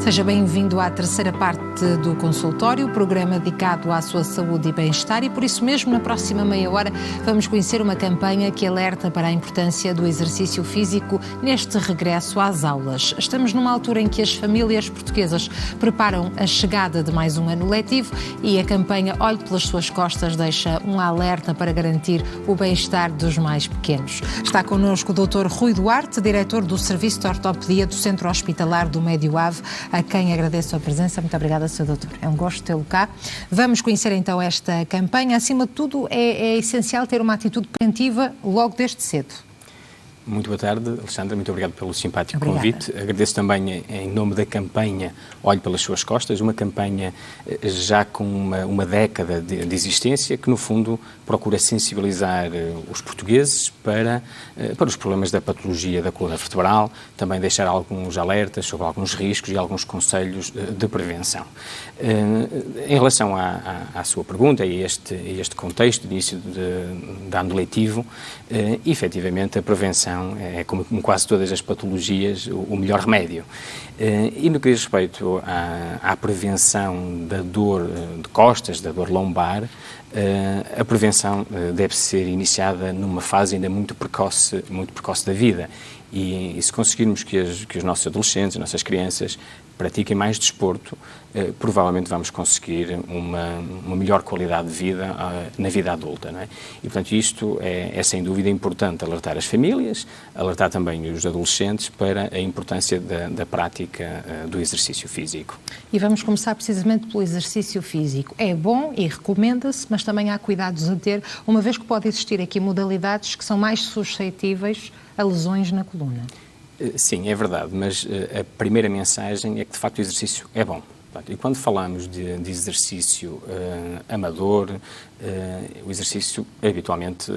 Seja bem-vindo à terceira parte do consultório, programa dedicado à sua saúde e bem-estar, e por isso mesmo na próxima meia hora vamos conhecer uma campanha que alerta para a importância do exercício físico neste regresso às aulas. Estamos numa altura em que as famílias portuguesas preparam a chegada de mais um ano letivo e a campanha Olhe pelas Suas Costas deixa um alerta para garantir o bem-estar dos mais pequenos. Está connosco o Dr. Rui Duarte, diretor do Serviço de Ortopedia do Centro Hospitalar do Médio Ave, a quem agradeço a presença. Muito obrigada, Sr. Doutor. É um gosto tê-lo cá. Vamos conhecer então esta campanha. Acima de tudo, é essencial ter uma atitude preventiva logo desde cedo. Muito boa tarde, Alexandra. Muito obrigado pelo simpático convite. Agradeço também, em nome da campanha Olhe pelas Suas Costas, uma campanha já com uma década de existência, que, no fundo, procura sensibilizar os portugueses para os problemas da patologia da coluna vertebral, também deixar alguns alertas sobre alguns riscos e alguns conselhos de prevenção. Em relação à sua pergunta e a este contexto de início de ano letivo, efetivamente a prevenção é, como em quase todas as patologias, o melhor remédio. E no que diz respeito à prevenção da dor de costas, da dor lombar, a prevenção deve ser iniciada numa fase ainda muito precoce da vida. E se conseguirmos que os nossos adolescentes, as nossas crianças, pratiquem mais desporto, provavelmente vamos conseguir uma melhor qualidade de vida na vida adulta, não é? E, portanto, isto é sem dúvida importante alertar as famílias, alertar também os adolescentes para a importância da prática do exercício físico. E vamos começar precisamente pelo exercício físico. É bom e recomenda-se, mas também há cuidados a ter, uma vez que pode existir aqui modalidades que são mais suscetíveis a lesões na coluna. Sim, é verdade, mas a primeira mensagem é que, de facto, o exercício é bom. E quando falamos de exercício amador, o exercício habitualmente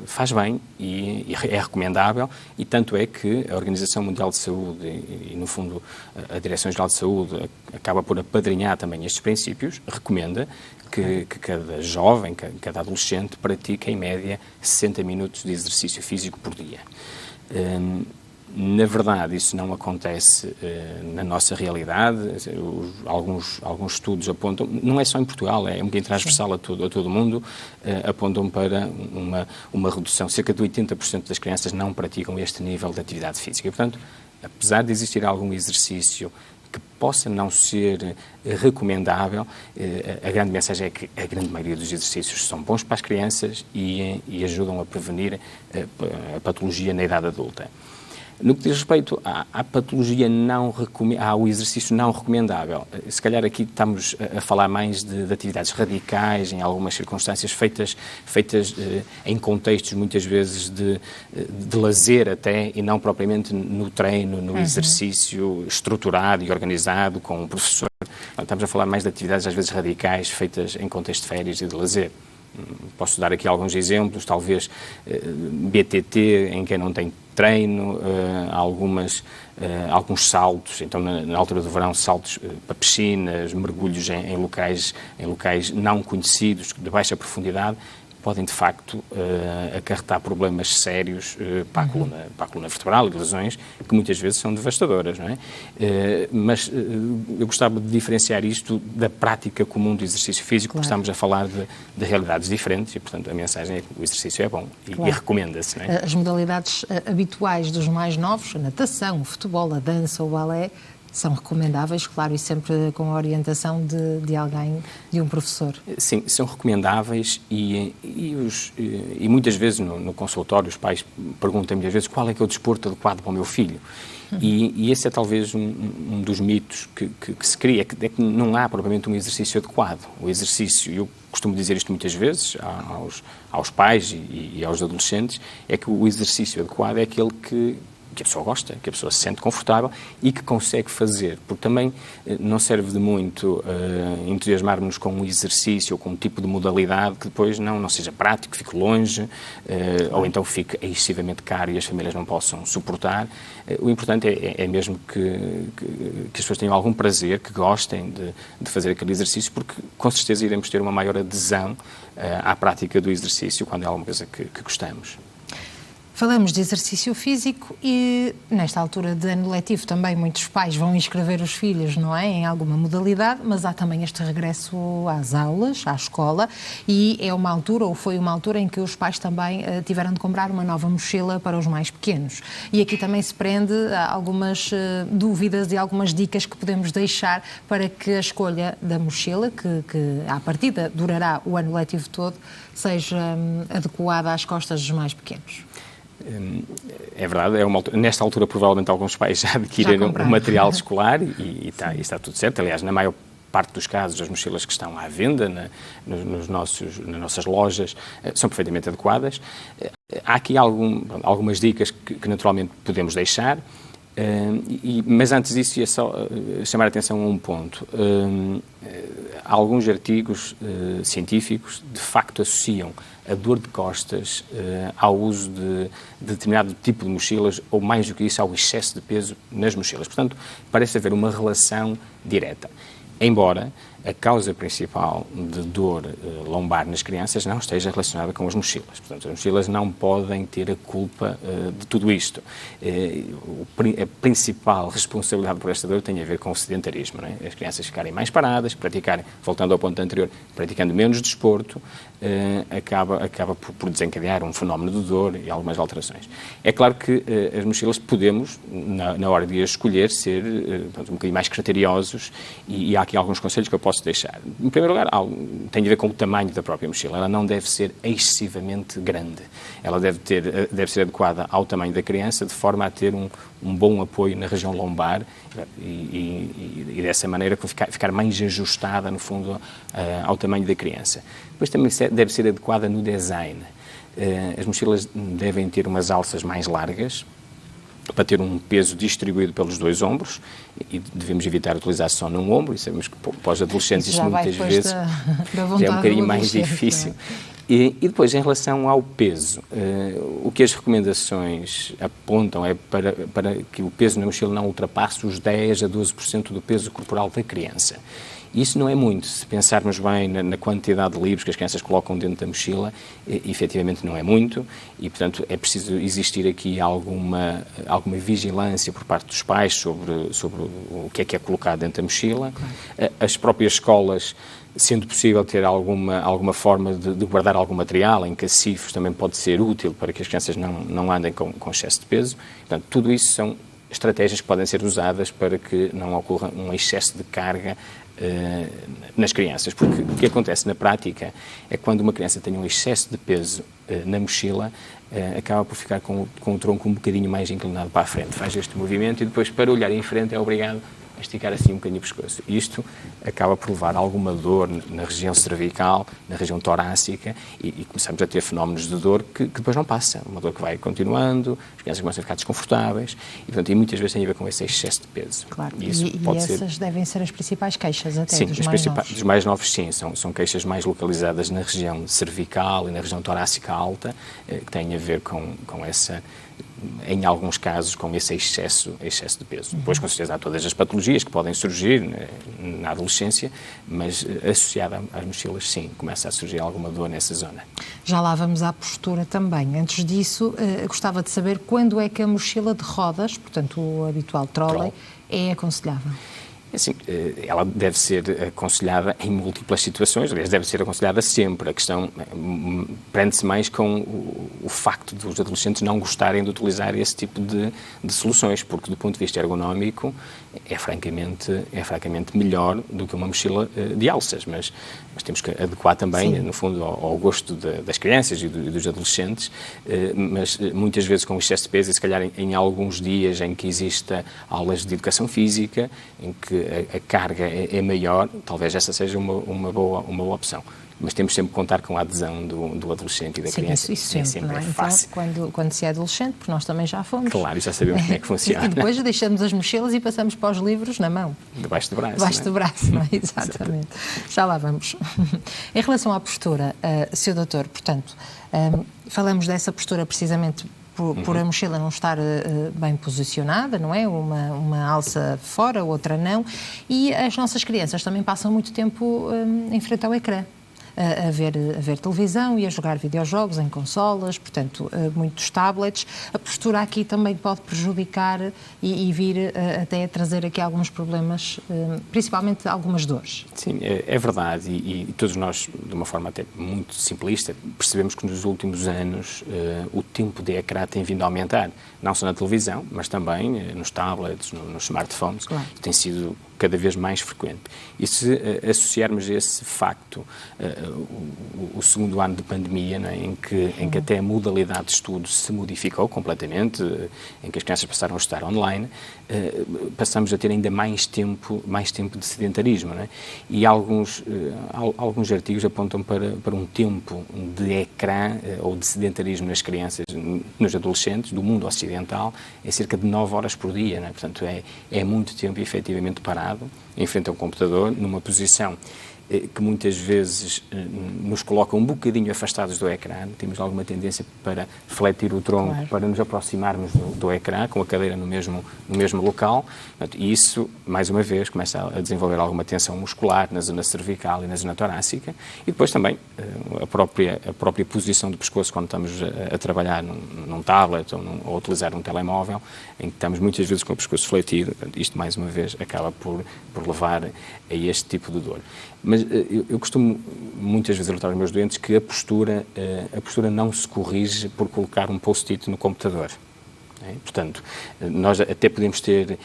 faz bem e é recomendável, e tanto é que a Organização Mundial de Saúde e, no fundo, a Direção-Geral de Saúde acaba por apadrinhar também estes princípios, recomenda que cada jovem, cada adolescente pratique, em média, 60 minutos de exercício físico por dia. Na verdade, isso não acontece na nossa realidade. Alguns estudos apontam, não é só em Portugal, é um bocadinho transversal a todo o mundo, apontam para uma redução. Cerca de 80% das crianças não praticam este nível de atividade física. E, portanto, apesar de existir algum exercício que possa não ser recomendável, a grande mensagem é que a grande maioria dos exercícios são bons para as crianças e ajudam a prevenir a patologia na idade adulta. No que diz respeito à patologia ao exercício não recomendável, se calhar aqui estamos a falar mais de atividades radicais, em algumas circunstâncias, feitas em contextos muitas vezes de lazer até, e não propriamente no treino, no exercício estruturado e organizado com um professor. Estamos a falar mais de atividades às vezes radicais, feitas em contexto de férias e de lazer. Posso dar aqui alguns exemplos, talvez BTT, em quem não tem treino, alguns saltos, então na altura do verão, saltos para piscinas, mergulhos em locais não conhecidos, de baixa profundidade, podem, de facto, acarretar problemas sérios para a coluna vertebral e lesões que muitas vezes são devastadoras, não é? Mas eu gostava de diferenciar isto da prática comum do exercício físico, porque estamos a falar de realidades diferentes e, portanto, a mensagem é que o exercício é bom e recomenda-se, não é? As modalidades habituais dos mais novos, a natação, o futebol, a dança, o balé, são recomendáveis, claro, e sempre com a orientação de alguém, de um professor. Sim, são recomendáveis e muitas vezes no consultório os pais perguntam muitas vezes qual é que é o desporto adequado para o meu filho. E esse é talvez um dos mitos que se cria, é que não há propriamente um exercício adequado. O exercício, eu costumo dizer isto muitas vezes aos pais e aos adolescentes, é que o exercício adequado é aquele que a pessoa gosta, que a pessoa se sente confortável e que consegue fazer, porque também não serve de muito entusiasmarmos com um exercício ou com um tipo de modalidade que depois não seja prático, fique longe, ou então fique excessivamente caro e as famílias não possam suportar. O importante é mesmo que as pessoas tenham algum prazer, que gostem de fazer aquele exercício, porque com certeza iremos ter uma maior adesão à prática do exercício quando é alguma coisa que gostamos. Falamos de exercício físico e, nesta altura de ano letivo, também muitos pais vão inscrever os filhos, não é, em alguma modalidade, mas há também este regresso às aulas, à escola, e é uma altura, ou foi uma altura, em que os pais também tiveram de comprar uma nova mochila para os mais pequenos. E aqui também se prende algumas dúvidas e algumas dicas que podemos deixar para que a escolha da mochila, que à partida durará o ano letivo todo, seja adequada às costas dos mais pequenos. É verdade, nesta altura provavelmente alguns pais já adquiriram o material escolar e está tudo certo. Aliás, na maior parte dos casos, as mochilas que estão à venda nas nossas lojas são perfeitamente adequadas. Há aqui algumas dicas que naturalmente podemos deixar, mas antes disso ia só chamar a atenção a um ponto. Alguns artigos científicos de facto associam a dor de costas ao uso de determinado tipo de mochilas, ou mais do que isso, ao excesso de peso nas mochilas. Portanto, parece haver uma relação direta. Embora a causa principal de dor lombar nas crianças não esteja relacionada com as mochilas. Portanto, as mochilas não podem ter a culpa de tudo isto. A principal responsabilidade por esta dor tem a ver com o sedentarismo, não é? As crianças ficarem mais paradas, praticarem, voltando ao ponto anterior, praticando menos desporto, acaba por desencadear um fenómeno de dor e algumas alterações. É claro que as mochilas podemos, na hora de as escolher, ser um bocadinho mais criteriosos e há aqui alguns conselhos que eu posso deixar. Em primeiro lugar, tem a ver com o tamanho da própria mochila. Ela não deve ser excessivamente grande. Ela deve ser adequada ao tamanho da criança, de forma a ter um bom apoio na região lombar e dessa maneira ficar mais ajustada, no fundo, ao tamanho da criança. Depois também deve ser adequada no design. As mochilas devem ter umas alças mais largas, para ter um peso distribuído pelos dois ombros, e devemos evitar utilizar só num ombro, e sabemos que para os adolescentes isto muitas vezes já é um bocadinho mais difícil. E depois, em relação ao peso, o que as recomendações apontam é para que o peso na mochila não ultrapasse os 10 a 12% do peso corporal da criança. Isso não é muito. Se pensarmos bem na quantidade de livros que as crianças colocam dentro da mochila, efetivamente não é muito e, portanto, é preciso existir aqui alguma vigilância por parte dos pais sobre o que é colocado dentro da mochila. Claro. As próprias escolas, sendo possível ter alguma forma de guardar algum material em cacifros, também pode ser útil para que as crianças não andem com excesso de peso. Portanto, tudo isso são estratégias que podem ser usadas para que não ocorra um excesso de carga nas crianças, porque o que acontece na prática é que quando uma criança tem um excesso de peso na mochila, acaba por ficar com o tronco um bocadinho mais inclinado para a frente, faz este movimento e depois, para olhar em frente, é obrigado a esticar assim um bocadinho o pescoço. Isto acaba por levar a alguma dor na região cervical, na região torácica e começamos a ter fenómenos de dor que depois não passa. Uma dor que vai continuando, as crianças começam a ficar desconfortáveis e muitas vezes tem a ver com esse excesso de peso. Claro, e essas devem ser as principais queixas até sim, dos mais novos. Dos mais novos, sim. São queixas mais localizadas na região cervical e na região torácica alta, que têm a ver com essa, em alguns casos, com esse excesso de peso. Depois, com certeza, há todas as patologias que podem surgir na adolescência, mas associada às mochilas, sim, começa a surgir alguma dor nessa zona. Já lá vamos à postura também. Antes disso, gostava de saber quando é que a mochila de rodas, portanto o habitual trolley, é aconselhável. Assim, ela deve ser aconselhada em múltiplas situações, aliás, deve ser aconselhada sempre. A questão prende-se mais com o facto dos adolescentes não gostarem de utilizar esse tipo de soluções, porque do ponto de vista ergonómico é francamente melhor do que uma mochila de alças, mas temos que adequar também, sim, no fundo, ao gosto das crianças e dos adolescentes, mas muitas vezes com excesso de peso, e se calhar em alguns dias em que exista aulas de educação física, em que a carga é maior, talvez essa seja uma boa opção. Mas temos sempre que contar com a adesão do adolescente e da criança. Isso sempre é fácil. Então, quando se é adolescente, porque nós também já fomos. Claro, já sabemos como é que funciona. E depois deixamos as mochilas e passamos para os livros na mão. Debaixo do braço. Debaixo do braço, não é? Exatamente. Já lá vamos. Em relação à postura, Sr. Doutor, portanto, falamos dessa postura precisamente por a mochila não estar bem posicionada, não é? Uma alça fora, outra não. E as nossas crianças também passam muito tempo em frente ao ecrã. a ver televisão e a jogar videojogos em consolas, portanto, muitos tablets. A postura aqui também pode prejudicar e vir até a trazer aqui alguns problemas, principalmente algumas dores. Sim, é verdade, e todos nós, de uma forma até muito simplista, percebemos que nos últimos anos o tempo de ecrã tem vindo a aumentar, não só na televisão, mas também nos tablets, nos smartphones, claro. Tem sido cada vez mais frequente. E se associarmos esse facto o segundo ano de pandemia, né, em que até a modalidade de estudo se modificou completamente, em que as crianças passaram a estar online, passamos a ter ainda mais tempo de sedentarismo, né? E alguns artigos apontam para um tempo de ecrã ou de sedentarismo nas crianças, nos adolescentes do mundo ocidental, é cerca de 9 horas por dia, né? Portanto, é muito tempo efetivamente parado em frente a um computador, numa posição que muitas vezes nos coloca um bocadinho afastados do ecrã, temos alguma tendência para fletir o tronco, claro. Para nos aproximarmos do ecrã, com a cadeira no mesmo local, e isso, mais uma vez, começa a desenvolver alguma tensão muscular na zona cervical e na zona torácica, e depois também a própria posição do pescoço quando estamos a trabalhar num tablet ou a utilizar um telemóvel, em que estamos muitas vezes com o pescoço fletido, isto, mais uma vez, acaba por levar a este tipo de dor. Mas eu costumo muitas vezes alertar aos meus doentes que a postura não se corrige por colocar um post-it no computador. Portanto, nós até podemos ter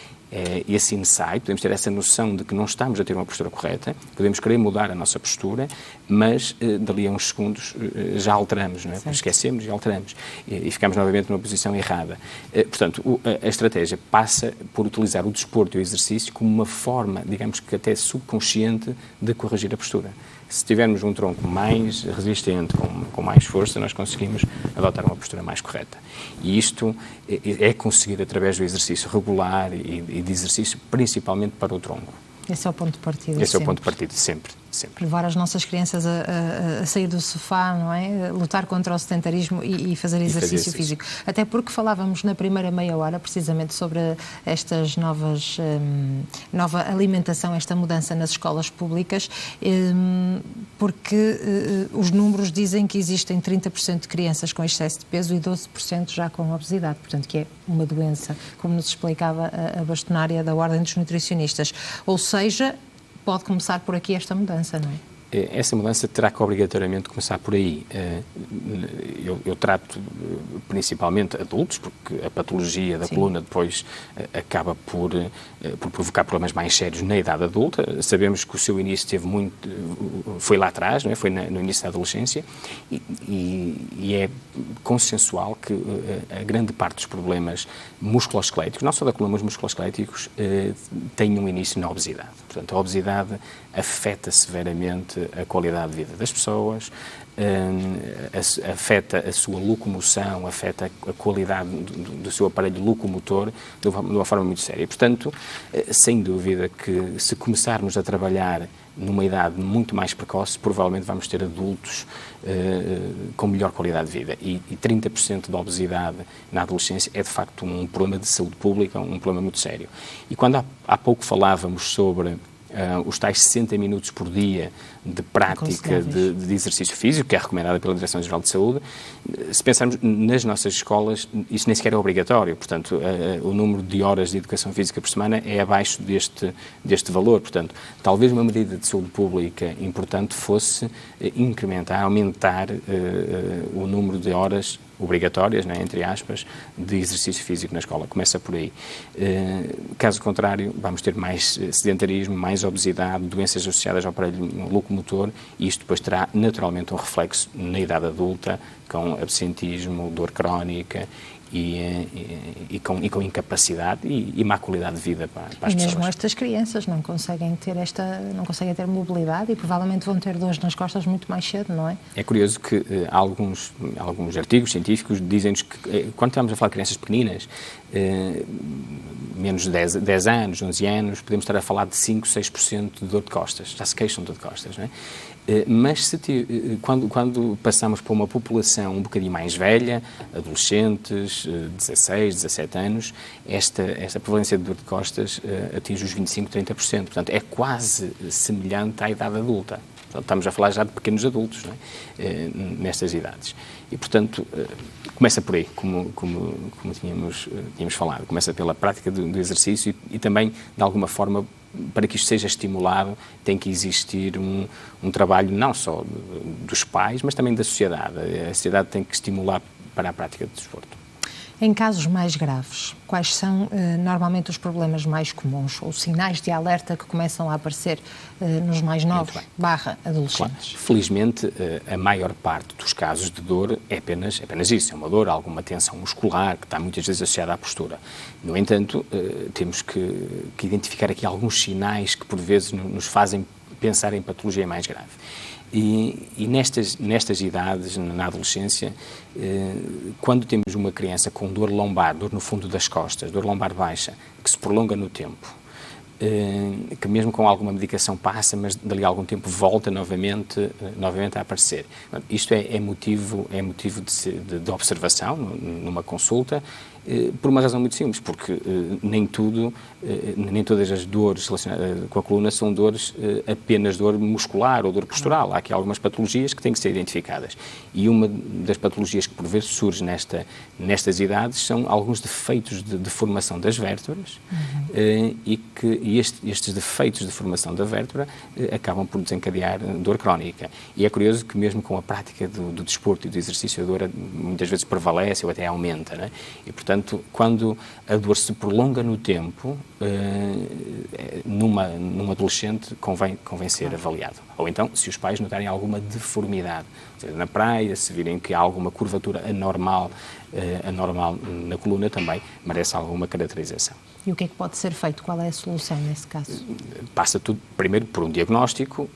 esse insight, podemos ter essa noção de que não estamos a ter uma postura correta, podemos querer mudar a nossa postura, mas dali a uns segundos já alteramos, não é? Esquecemos e alteramos e ficamos novamente numa posição errada. Portanto, a estratégia passa por utilizar o desporto e o exercício como uma forma, digamos que até subconsciente, de corrigir a postura. Se tivermos um tronco mais resistente, com mais força, nós conseguimos adotar uma postura mais correta. E isto é conseguido através do exercício regular e de exercício principalmente para o tronco. Esse é o ponto de partida. Esse é o ponto de partida, sempre. Levar as nossas crianças a sair do sofá, não é? Lutar contra o sedentarismo e fazer exercício físico. Até porque falávamos na primeira meia hora, precisamente, sobre estas nova alimentação, esta mudança nas escolas públicas, porque os números dizem que existem 30% de crianças com excesso de peso e 12% já com obesidade, portanto, que é uma doença, como nos explicava a bastonária da Ordem dos Nutricionistas. Ou seja, pode começar por aqui esta mudança, não é? Essa mudança terá que obrigatoriamente começar por aí. Eu trato principalmente adultos, porque a patologia da coluna depois acaba por provocar problemas mais sérios na idade adulta. Sabemos que o seu início foi lá atrás, não é? Foi no início da adolescência, e é consensual que a grande parte dos problemas musculoesqueléticos, não só da coluna, mas musculoesqueléticos, têm um início na obesidade. Portanto, a obesidade afeta severamente a qualidade de vida das pessoas, afeta a sua locomoção, afeta a qualidade do seu aparelho locomotor de uma forma muito séria. E, portanto, sem dúvida que se começarmos a trabalhar numa idade muito mais precoce, provavelmente vamos ter adultos com melhor qualidade de vida. E 30% da obesidade na adolescência é, de facto, um problema de saúde pública, um problema muito sério. E quando há pouco falávamos sobre os tais 60 minutos por dia de prática de exercício físico, que é recomendada pela Direção-Geral de Saúde, se pensarmos nas nossas escolas, isso nem sequer é obrigatório. Portanto, o número de horas de educação física por semana é abaixo deste valor. Portanto, talvez uma medida de saúde pública importante fosse aumentar o número de horas obrigatórias, né, entre aspas, de exercício físico na escola. Começa por aí. Caso contrário, vamos ter mais sedentarismo, mais obesidade, doenças associadas ao aparelho locomotor, e isto depois terá naturalmente um reflexo na idade adulta, com absentismo, dor crónica e com incapacidade e má qualidade de vida para as pessoas. E mesmo estas crianças não conseguem ter mobilidade e provavelmente vão ter dores nas costas muito mais cedo, não é? É curioso que alguns artigos científicos dizem-nos que quando estamos a falar de crianças pequeninas, menos de 10 anos, 11 anos, podemos estar a falar de 5, 6% de dor de costas, já se queixam de dor de costas, não é? Mas quando passamos para uma população um bocadinho mais velha, adolescentes, 16, 17 anos, esta prevalência de dor de costas atinge os 25, 30%. Portanto, é quase semelhante à idade adulta. Estamos a falar já de pequenos adultos, não é? Nestas idades. E, portanto, começa por aí, como tínhamos falado. Começa pela prática do exercício e também, de alguma forma, para que isto seja estimulado, tem que existir um trabalho não só dos pais, mas também da sociedade. A sociedade tem que estimular para a prática do desporto. Em casos mais graves, quais são normalmente os problemas mais comuns ou sinais de alerta que começam a aparecer nos mais novos / adolescentes? Claro. Felizmente, a maior parte dos casos de dor é apenas isso, é uma dor, alguma tensão muscular que está muitas vezes associada à postura. No entanto, temos que identificar aqui alguns sinais que por vezes nos fazem pensar em patologia mais grave. E nestas idades, na adolescência, quando temos uma criança com dor lombar, dor no fundo das costas, dor lombar baixa, que se prolonga no tempo, que mesmo com alguma medicação passa, mas dali a algum tempo volta novamente a aparecer. Isto é motivo de observação numa consulta, por uma razão muito simples, porque nem todas as dores relacionadas com a coluna são dores, apenas dor muscular ou dor postural. Há aqui algumas patologias que têm que ser identificadas. E uma das patologias que por vezes surge nestas idades são alguns defeitos de formação das vértebras e estes defeitos de formação da vértebra acabam por desencadear dor crónica. E é curioso que mesmo com a prática do desporto e do exercício, a dor muitas vezes prevalece ou até aumenta, né? E, portanto, quando a dor se prolonga no tempo, num adolescente convém ser avaliado. Ou então, se os pais notarem alguma deformidade, ou seja, na praia, se virem que há alguma curvatura anormal na coluna, também merece alguma caracterização. E o que é que pode ser feito? Qual é a solução nesse caso? Passa tudo primeiro por um diagnóstico,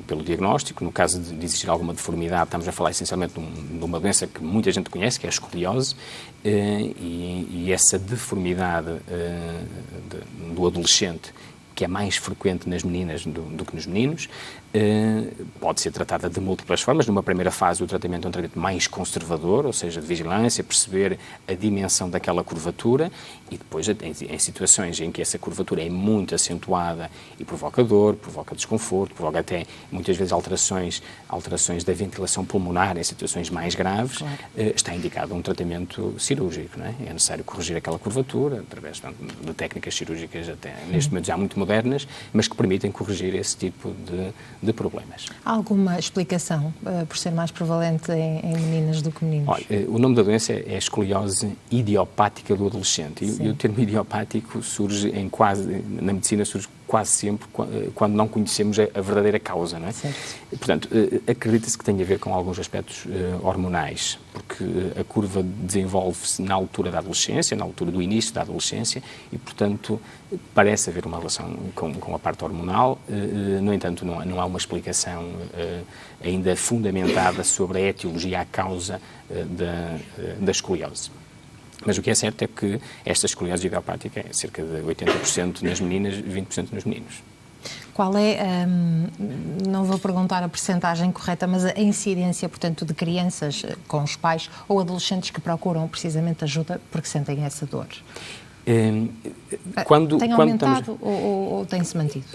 pelo diagnóstico. No caso de existir alguma deformidade, estamos a falar essencialmente de uma doença que muita gente conhece, que é a escoliose, e essa deformidade do adolescente, que é mais frequente nas meninas do que nos meninos, pode ser tratada de múltiplas formas. Numa primeira fase, o tratamento é um tratamento mais conservador, ou seja, de vigilância, perceber a dimensão daquela curvatura, e depois, em situações em que essa curvatura é muito acentuada e provoca dor, provoca desconforto, provoca até, muitas vezes, alterações da ventilação pulmonar em situações mais graves, claro, está indicado um tratamento cirúrgico, não é? É necessário corrigir aquela curvatura, através de técnicas cirúrgicas, até neste momento já muito modernas, mas que permitem corrigir esse tipo de problemas. Há alguma explicação por ser mais prevalente em meninas do que meninos? Olha, o nome da doença é escoliose idiopática do adolescente. E o termo idiopático surge na medicina surge quase sempre quando não conhecemos a verdadeira causa, não é? Certo. Portanto, acredita-se que tem a ver com alguns aspectos hormonais, porque a curva desenvolve-se na altura da adolescência, na altura do início da adolescência, e, portanto, parece haver uma relação com a parte hormonal. No entanto, não há uma explicação ainda fundamentada sobre a etiologia, a causa da escoliose. Mas o que é certo é que esta escoliose idiopática é cerca de 80% nas meninas e 20% nos meninos. Qual é, não vou perguntar a percentagem correta, mas a incidência, portanto, de crianças com os pais ou adolescentes que procuram precisamente ajuda porque sentem essa dor? Tem aumentado ou tem-se mantido?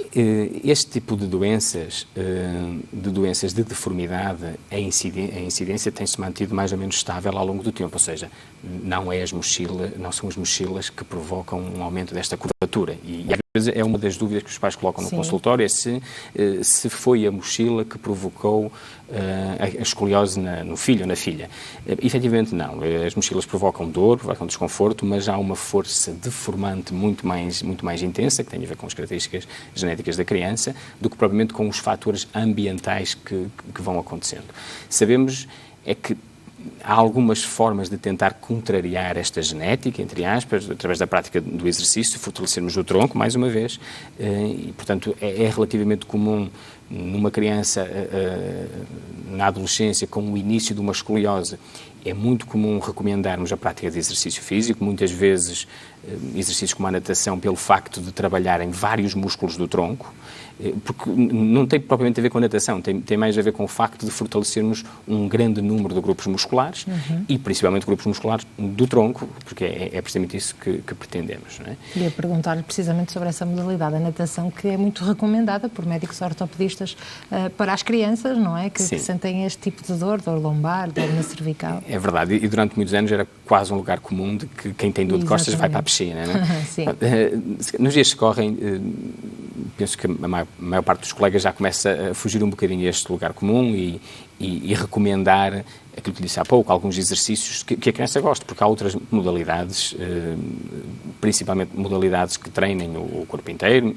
Este tipo de doenças de deformidade, a incidência tem-se mantido mais ou menos estável ao longo do tempo, ou seja, não são as mochilas que provocam um aumento desta curvatura. E às vezes é uma das dúvidas que os pais colocam no consultório, é se foi a mochila que provocou a escoliose no filho ou na filha. Efetivamente não. As mochilas provocam dor, provocam desconforto, mas há uma força deformante muito mais intensa, que tem a ver com as características genéticas da criança, do que propriamente com os fatores ambientais que vão acontecendo. Sabemos é que há algumas formas de tentar contrariar esta genética, entre aspas, através da prática do exercício, fortalecermos o tronco, mais uma vez, e, portanto, é relativamente comum numa criança na adolescência com o início de uma escoliose. É muito comum recomendarmos a prática de exercício físico, muitas vezes exercícios como a natação, pelo facto de trabalhar em vários músculos do tronco, porque não tem propriamente a ver com a natação, tem mais a ver com o facto de fortalecermos um grande número de grupos musculares e principalmente grupos musculares do tronco, porque é precisamente isso que pretendemos. Não é? Queria perguntar-lhe precisamente sobre essa modalidade, a natação, que é muito recomendada por médicos ortopedistas especialistas para as crianças, não é? Que sentem este tipo de dor lombar, dor na cervical. É verdade, e durante muitos anos era quase um lugar comum de que quem tem dor de costas vai para a piscina, não é? Sim. Nos dias que correm, penso que a maior parte dos colegas já começa a fugir um bocadinho a este lugar comum e recomendar aquilo que lhe disse há pouco, alguns exercícios que a criança gosta, porque há outras modalidades, principalmente modalidades que treinem o corpo inteiro,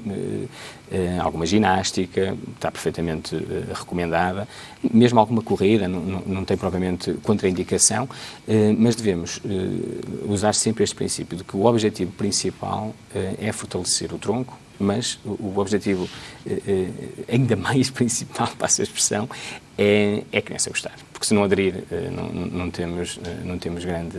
alguma ginástica, está perfeitamente recomendada, mesmo alguma corrida, não tem propriamente contraindicação, mas devemos usar sempre este princípio de que o objetivo principal é fortalecer o tronco, mas o objetivo ainda mais principal, passa a expressão, é a criança gostar. Porque se não aderir, não temos grande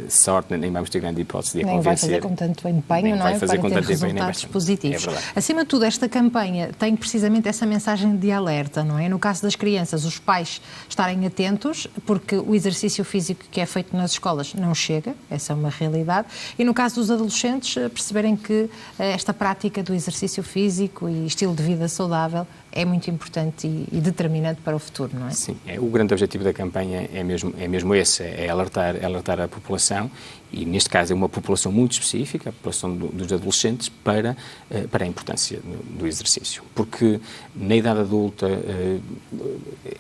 sorte, nem vamos ter grande hipótese de a convencer. Nem vai fazer com tanto empenho, não é? Para ter resultados positivos. É verdade. Acima de tudo, esta campanha tem precisamente essa mensagem de alerta, não é? No caso das crianças, os pais estarem atentos, porque o exercício físico que é feito nas escolas não chega, essa é uma realidade, e no caso dos adolescentes, perceberem que esta prática do exercício físico e estilo de vida saudável é muito importante e determinante para o futuro, não é? Sim, o grande objetivo da campanha é mesmo esse, é alertar a população, e neste caso é uma população muito específica, a população dos adolescentes, para a importância do exercício. Porque na idade adulta,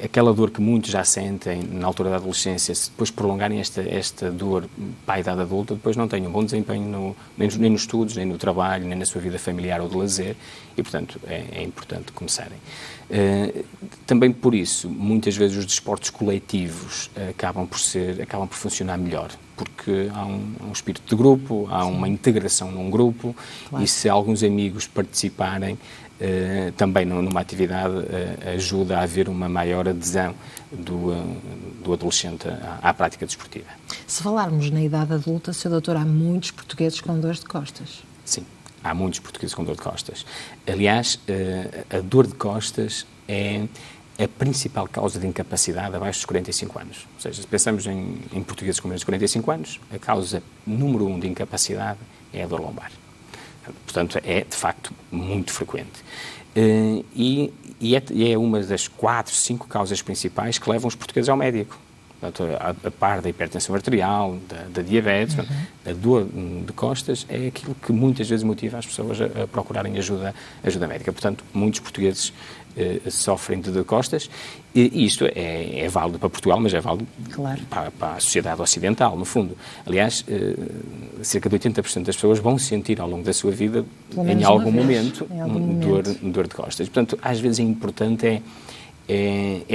aquela dor que muitos já sentem na altura da adolescência, se depois prolongarem esta dor para a idade adulta, depois não têm um bom desempenho nem nos estudos, nem no trabalho, nem na sua vida familiar ou de lazer, e portanto é importante começarem. Também por isso, muitas vezes os desportos coletivos acabam por funcionar melhor, porque há um espírito de grupo, há uma integração num grupo, claro. E se alguns amigos participarem também numa atividade, ajuda a haver uma maior adesão do adolescente à prática desportiva. Se falarmos na idade adulta, Sr. Doutor, há muitos portugueses com dores de costas. Sim. Há muitos portugueses com dor de costas. Aliás, a dor de costas é a principal causa de incapacidade abaixo dos 45 anos. Ou seja, se pensamos em portugueses com menos de 45 anos, a causa número 1 de incapacidade é a dor lombar. Portanto, é, de facto, muito frequente. E é uma das 4, 5 causas principais que levam os portugueses ao médico. Portanto, a par da hipertensão arterial, da diabetes, a dor de costas é aquilo que muitas vezes motiva as pessoas a procurarem ajuda médica. Portanto, muitos portugueses sofrem de dor de costas, e isto é válido para Portugal, mas é válido, claro, para a sociedade ocidental, no fundo. Aliás, cerca de 80% das pessoas vão sentir ao longo da sua vida, em algum momento, dor de costas. Portanto, às vezes é importante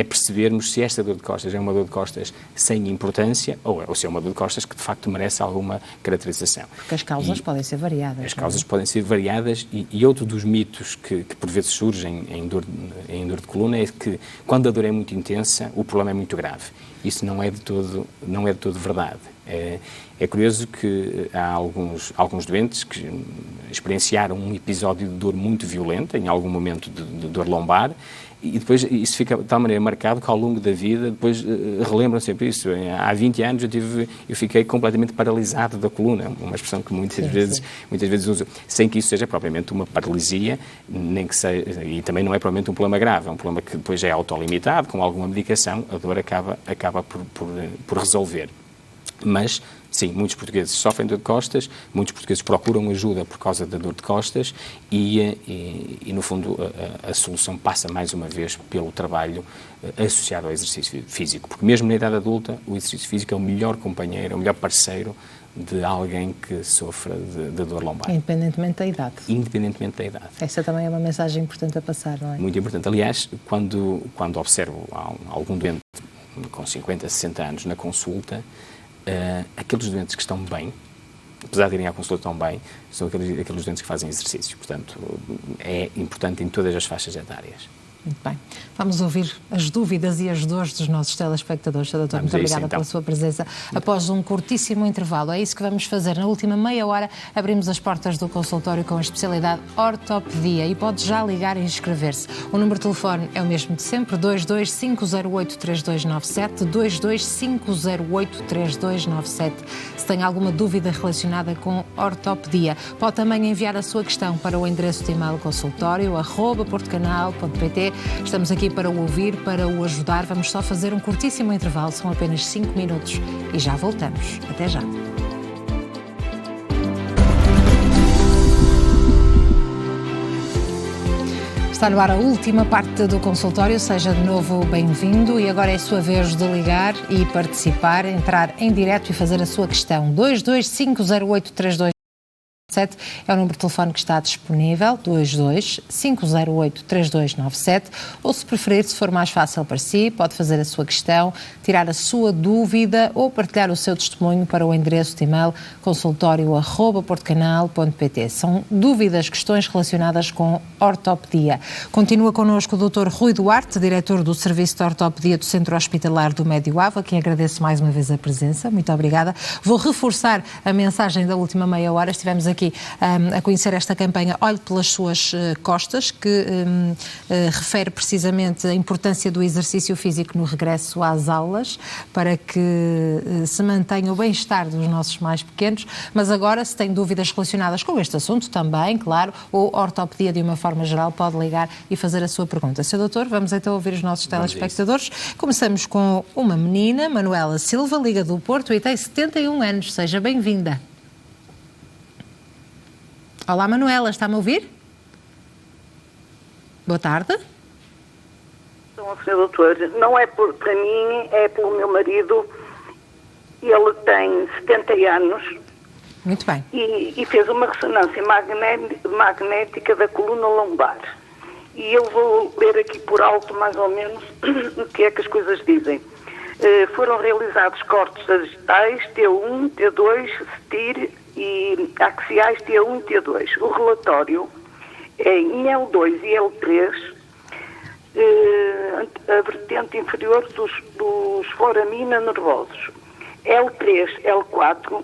percebermos se esta dor de costas é uma dor de costas sem importância ou se é uma dor de costas que de facto merece alguma caracterização. Porque as causas podem ser variadas. As causas podem ser variadas e outro dos mitos que por vezes surgem em dor de coluna é que quando a dor é muito intensa o problema é muito grave. Isso não é de todo verdade. É curioso que há alguns doentes que experienciaram um episódio de dor muito violenta em algum momento de dor lombar, e depois isso fica de tal maneira marcado que ao longo da vida depois relembram sempre isso. Há 20 anos eu fiquei completamente paralisado da coluna, uma expressão que muitas vezes uso, sem que isso seja propriamente uma paralisia, nem que seja, e também não é propriamente um problema grave, é um problema que depois é autolimitado, com alguma medicação, a dor acaba por resolver. Mas, sim, muitos portugueses sofrem de dor de costas, muitos portugueses procuram ajuda por causa da dor de costas e no fundo, a solução passa, mais uma vez, pelo trabalho associado ao exercício físico. Porque mesmo na idade adulta, o exercício físico é o melhor companheiro, é o melhor parceiro de alguém que sofra de dor lombar. Independentemente da idade. Independentemente da idade. Essa também é uma mensagem importante a passar, não é? Muito importante. Aliás, quando observo algum doente com 50, 60 anos na consulta, aqueles doentes que estão bem, apesar de irem à consulta tão bem, são aqueles doentes que fazem exercício. Portanto, é importante em todas as faixas etárias. Muito bem. Vamos ouvir as dúvidas e as dores dos nossos telespectadores. Sr. Doutor, muito obrigada pela sua presença. Após um curtíssimo intervalo, é isso que vamos fazer. Na última meia hora, abrimos as portas do consultório com a especialidade ortopedia e pode já ligar e inscrever-se. O número de telefone é o mesmo de sempre, 22508-3297, 22508-3297. Se tem alguma dúvida relacionada com ortopedia, pode também enviar a sua questão para o endereço de e-mail consultório@portocanal.pt. Estamos aqui para o ouvir, para o ajudar. Vamos só fazer um curtíssimo intervalo, são apenas 5 minutos e já voltamos. Até já. Está no ar a última parte do consultório, seja de novo bem-vindo e agora é a sua vez de ligar e participar, entrar em direto e fazer a sua questão. 225083297 é o número de telefone que está disponível, 22508-3297, ou se preferir, se for mais fácil para si, pode fazer a sua questão, tirar a sua dúvida ou partilhar o seu testemunho para o endereço de e-mail consultório@portocanal.pt. São dúvidas, questões relacionadas com ortopedia. Continua connosco o Dr. Rui Duarte, diretor do Serviço de Ortopedia do Centro Hospitalar do Médio Ava, a quem agradeço mais uma vez a presença. Muito obrigada. Vou reforçar a mensagem da última meia hora. Estivemos aqui a conhecer esta campanha Olhe pelas suas costas, que refere precisamente a importância do exercício físico no regresso às aulas, para que se mantenha o bem-estar dos nossos mais pequenos. Mas agora, se tem dúvidas relacionadas com este assunto também, claro, ou ortopedia de uma forma geral, pode ligar e fazer a sua pergunta. Sr. Doutor, vamos então ouvir os nossos telespectadores. Começamos com uma menina, Manuela Silva, Liga do Porto, e tem 71 anos. Seja bem-vinda. Olá, Manuela, está-me a ouvir? Boa tarde. Então, Sr. Doutor, não é para mim, é pelo meu marido. Ele tem 70 anos. Muito bem. E fez uma ressonância magnética da coluna lombar. E eu vou ler aqui por alto, mais ou menos, o que é que as coisas dizem. Foram realizados cortes sagitais, T1, T2, STIR e axiais T1 e T2. O relatório é em L2 e L3, a vertente inferior dos foramina nervosos. L3, L4,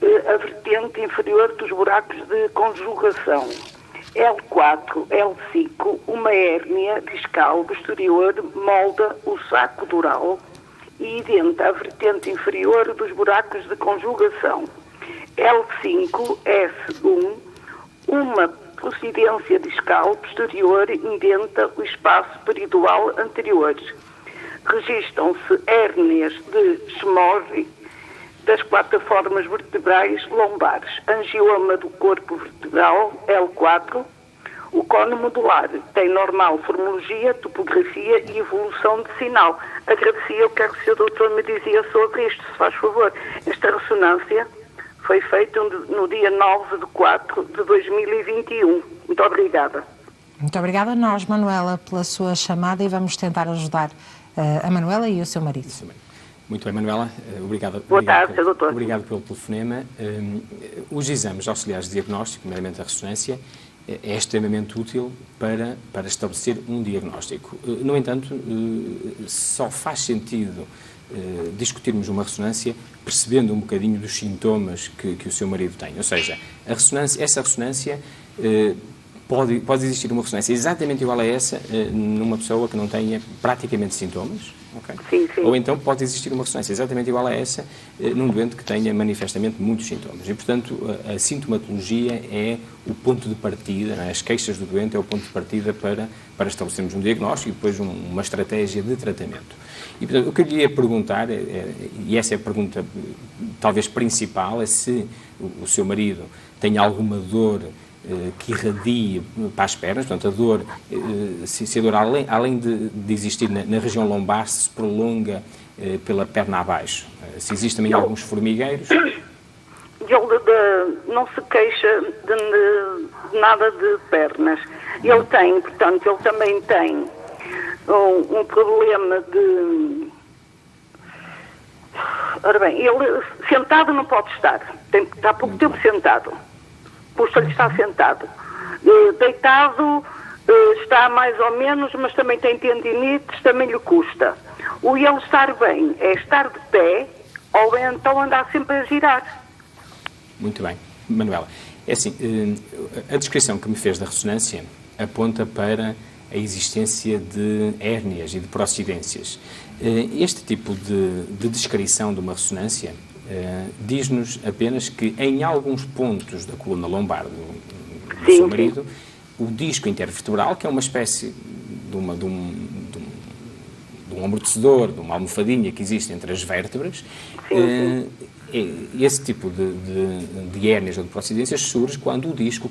a vertente inferior dos buracos de conjugação. L4, L5, uma hérnia discal posterior molda o saco dural e identa a vertente inferior dos buracos de conjugação. L5, S1, uma procedência discal posterior indenta o espaço peridual anterior. Registram-se hérnias de Schmorri das plataformas vertebrais lombares, angioma do corpo vertebral, L4, o cone modular, tem normal formologia, topografia e evolução de sinal. Agradecia o que o Sr. Doutor me dizia sobre isto, se faz favor. Esta ressonância foi feita no dia 9/4/2021. Muito obrigada. Muito obrigada a nós, Manuela, pela sua chamada e vamos tentar ajudar a Manuela e o seu marido. Muito bem, Manuela. Obrigado. Boa tarde, Sr. Doutor. Obrigado pelo telefonema. Os exames auxiliares de diagnóstico, primeiramente a ressonância, é extremamente útil para estabelecer um diagnóstico. No entanto, só faz sentido discutirmos uma ressonância percebendo um bocadinho dos sintomas que o seu marido tem. Ou seja, essa ressonância pode existir uma ressonância exatamente igual a essa numa pessoa que não tenha praticamente sintomas. Okay? Sim, sim. Ou então pode existir uma ressonância exatamente igual a essa num doente que tenha manifestamente muitos sintomas. E, portanto, a sintomatologia é o ponto de partida, não é? As queixas do doente é o ponto de partida para estabelecermos um diagnóstico e depois uma estratégia de tratamento. E, portanto, o que eu lhe ia perguntar, e essa é a pergunta talvez principal, é se o seu marido tem alguma dor que irradie para as pernas, portanto, a dor, se a dor, além de existir na região lombar, se prolonga pela perna abaixo. Se existem também alguns formigueiros. Ele não se queixa de nada de pernas. Ele tem, portanto, ele também tem um problema de... Ora bem, ele sentado não pode estar. Está pouco tempo sentado. Posto ele está sentado. Deitado Está mais ou menos, mas também tem tendinites, também lhe custa. O ele estar bem é estar de pé ou é então andar sempre a girar. Muito bem. Manuela, é assim, a descrição que me fez da ressonância aponta para a existência de hérnias e de procedências. Este tipo de descrição de uma ressonância diz-nos apenas que em alguns pontos da coluna lombar do seu marido, o disco intervertebral, que é uma espécie de um amortecedor, de uma almofadinha que existe entre as vértebras, esse tipo de hérnias ou de procedências surge quando o disco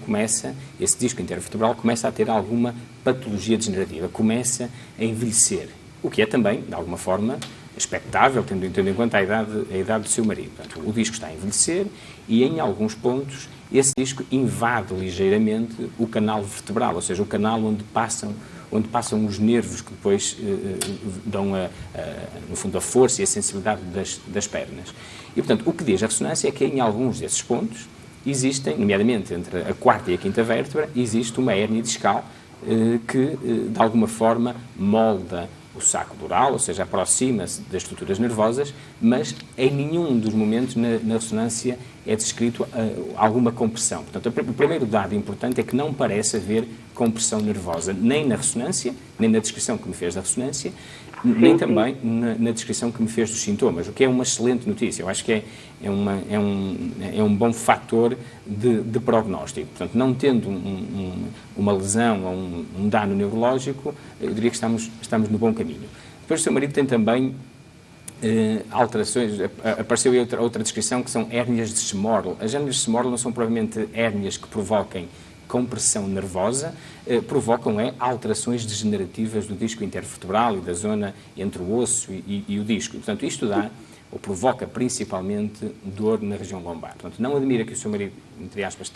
esse disco intervertebral começa a ter alguma patologia degenerativa, começa a envelhecer, o que é também, de alguma forma, expectável, tendo em conta a idade do seu marido. Portanto, o disco está a envelhecer e, em alguns pontos, esse disco invade ligeiramente o canal vertebral, ou seja, o canal onde passam os nervos que depois dão, no fundo, a força e a sensibilidade das pernas. E, portanto, o que diz a ressonância é que em alguns desses pontos existem, nomeadamente entre a quarta e a quinta vértebra, existe uma hérnia discal que, de alguma forma, molda o saco dural, ou seja, aproxima-se das estruturas nervosas, mas em nenhum dos momentos na ressonância é descrito alguma compressão. Portanto, o primeiro dado importante é que não parece haver compressão nervosa, nem na ressonância, nem na descrição que me fez da ressonância, nem também na descrição que me fez dos sintomas, o que é uma excelente notícia. Eu acho que é um bom fator de prognóstico. Portanto, não tendo uma lesão ou um dano neurológico, eu diria que estamos no bom caminho. Depois o seu marido tem também alterações, apareceu aí outra descrição, que são hérnias de Schmorl. As hérnias de Schmorl não são provavelmente hérnias que provoquem compressão nervosa, provocam alterações degenerativas do disco intervertebral e da zona entre o osso e o disco. Portanto, isto provoca principalmente dor na região lombar. Portanto, não admira que o seu marido, entre aspas,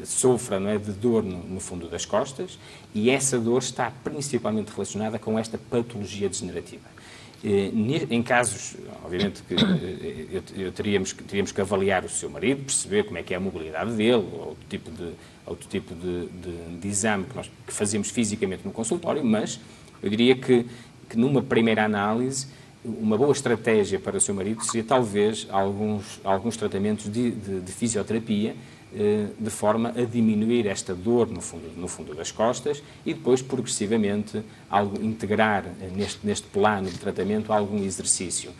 sofra, não é, de dor no fundo das costas, e essa dor está principalmente relacionada com esta patologia degenerativa. Em casos, obviamente, que teríamos que avaliar o seu marido, perceber como é que é a mobilidade dele, ou outro tipo de exame que fazemos fisicamente no consultório, mas eu diria que numa primeira análise, uma boa estratégia para o seu marido seria talvez alguns tratamentos de fisioterapia, de forma a diminuir esta dor no fundo das costas e depois, progressivamente, integrar neste plano de tratamento algum exercício.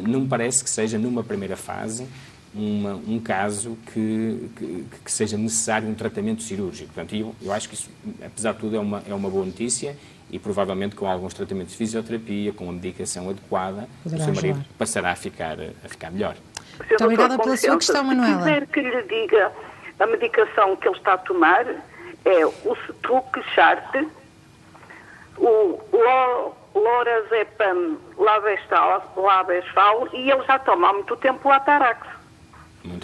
Não me parece que seja, numa primeira fase, um caso que seja necessário um tratamento cirúrgico. Portanto, eu acho que isso, apesar de tudo, é uma boa notícia e, provavelmente, com alguns tratamentos de fisioterapia, com a medicação adequada, o seu marido passará a ficar melhor. Muito obrigada pela sua questão, Manuela. Se quiser que lhe diga a medicação que ele está a tomar, é o Cetruc Chart, o Lorazepam Lavestal, e ele já toma há muito tempo o Atarax.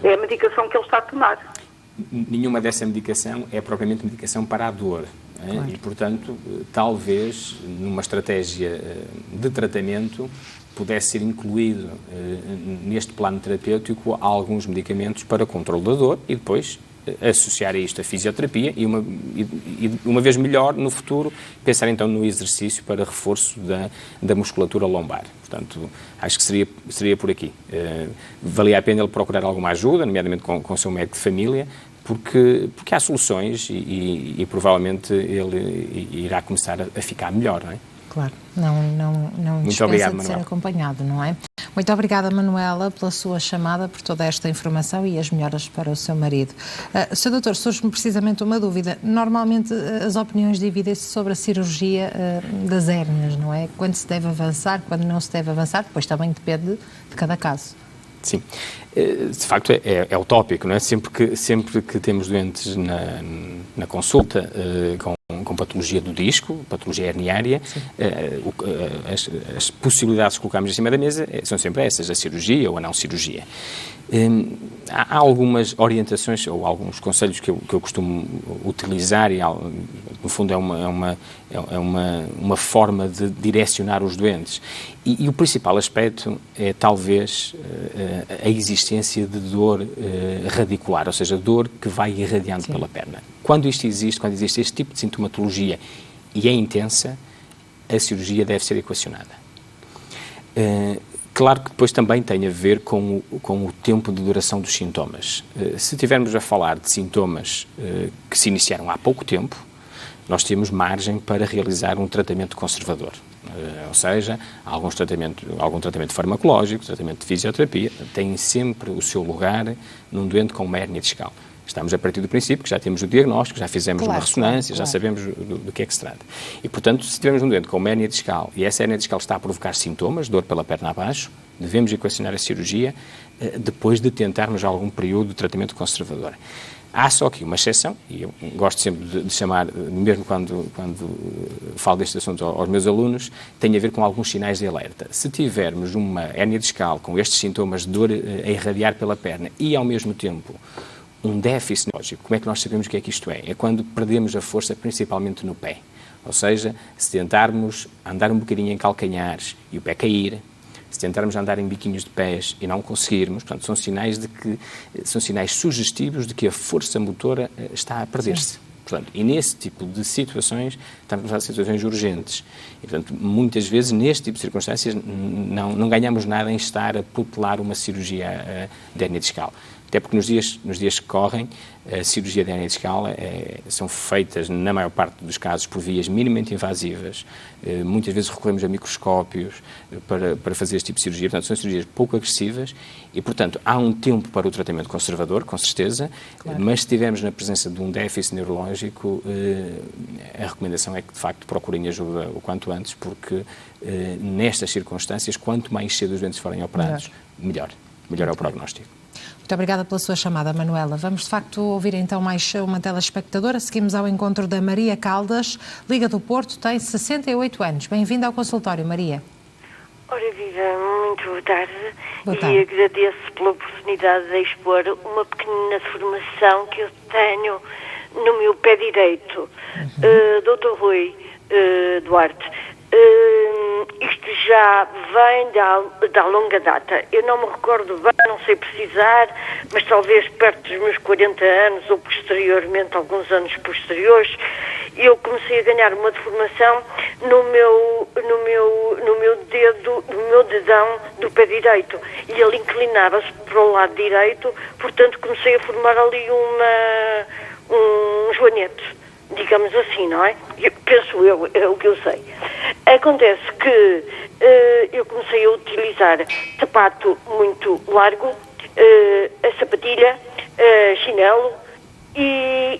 É a medicação que ele está a tomar. Nenhuma dessa medicação é propriamente medicação para a dor. Claro. E, portanto, talvez numa estratégia de tratamento pudesse ser incluído neste plano terapêutico alguns medicamentos para controle da dor e depois associar a isto a fisioterapia e uma vez melhor, no futuro, pensar então no exercício para reforço da musculatura lombar. Portanto, acho que seria por aqui. Valia a pena ele procurar alguma ajuda, nomeadamente com o seu médico de família, porque há soluções e provavelmente ele irá começar a ficar melhor, não é? Claro, não dispensa de ser acompanhado, não é? Muito obrigada, Manuela, pela sua chamada, por toda esta informação e as melhoras para o seu marido. Sr. Doutor, surge-me precisamente uma dúvida. Normalmente as opiniões dividem-se sobre a cirurgia das hérnias, não é? Quando se deve avançar, quando não se deve avançar, depois também depende de cada caso. Sim, de facto é utópico, não é? Sempre que temos doentes na consulta com patologia do disco, patologia herniária, as possibilidades que colocamos em cima da mesa são sempre essas, a cirurgia ou a não cirurgia. Há algumas orientações ou alguns conselhos que eu costumo utilizar e No fundo, é uma forma de direcionar os doentes. E o principal aspecto é, talvez, a existência de dor radicular, ou seja, dor que vai irradiando pela perna. Quando isto existe, quando existe este tipo de sintomatologia e é intensa, a cirurgia deve ser equacionada. Claro que depois também tem a ver com o tempo de duração dos sintomas. Se estivermos a falar de sintomas que se iniciaram há pouco tempo, nós temos margem para realizar um tratamento conservador. Ou seja, algum tratamento farmacológico, tratamento de fisioterapia, tem sempre o seu lugar num doente com uma hérnia discal. Estamos a partir do princípio que já temos o diagnóstico, já fizemos uma ressonância, já sabemos do que é que se trata. E, portanto, se tivermos um doente com uma hérnia discal e essa hérnia discal está a provocar sintomas, dor pela perna abaixo, devemos equacionar a cirurgia depois de tentarmos algum período de tratamento conservador. Há só aqui uma exceção, e eu gosto sempre de chamar, mesmo quando falo destes assuntos aos meus alunos, tem a ver com alguns sinais de alerta. Se tivermos uma hérnia discal com estes sintomas de dor a irradiar pela perna e, ao mesmo tempo, um déficit neurológico, como é que nós sabemos o que é que isto é? É quando perdemos a força, principalmente no pé. Ou seja, se tentarmos andar um bocadinho em calcanhares e o pé cair, se tentarmos andar em biquinhos de pés e não conseguirmos, portanto, são sinais sugestivos de que a força motora está a perder-se. Portanto, e nesse tipo de situações, estamos a falar de situações urgentes. E, portanto, muitas vezes, neste tipo de circunstâncias, não ganhamos nada em estar a protelar uma cirurgia de hérnia discal. Até porque nos dias que correm, a cirurgia de hérnia discal são feitas, na maior parte dos casos, por vias minimamente invasivas. Muitas vezes recorremos a microscópios para fazer este tipo de cirurgia. Portanto, são cirurgias pouco agressivas e, portanto, há um tempo para o tratamento conservador, com certeza, mas se estivermos na presença de um déficit neurológico, a recomendação é que, de facto, procurem ajuda o quanto antes, porque nestas circunstâncias, quanto mais cedo os doentes forem operados, melhor é o prognóstico. Muito obrigada pela sua chamada, Manuela. Vamos, de facto, ouvir então mais uma telespectadora. Seguimos ao encontro da Maria Caldas, Liga do Porto, tem 68 anos. Bem-vinda ao consultório, Maria. Ora, viva, muito boa tarde. Boa tarde. E agradeço pela oportunidade de expor uma pequena deformação que eu tenho no meu pé direito. Dr. Rui Duarte, isto já vem da longa data. Eu não me recordo bem, não sei precisar, mas talvez perto dos meus 40 anos ou posteriormente, alguns anos posteriores, eu comecei a ganhar uma deformação no meu dedão do pé direito. E ele inclinava-se para o lado direito, portanto comecei a formar ali um joanete, digamos assim, não é? Penso eu, é o que eu sei. Acontece que eu comecei a utilizar sapato muito largo, a sapatilha, chinelo, e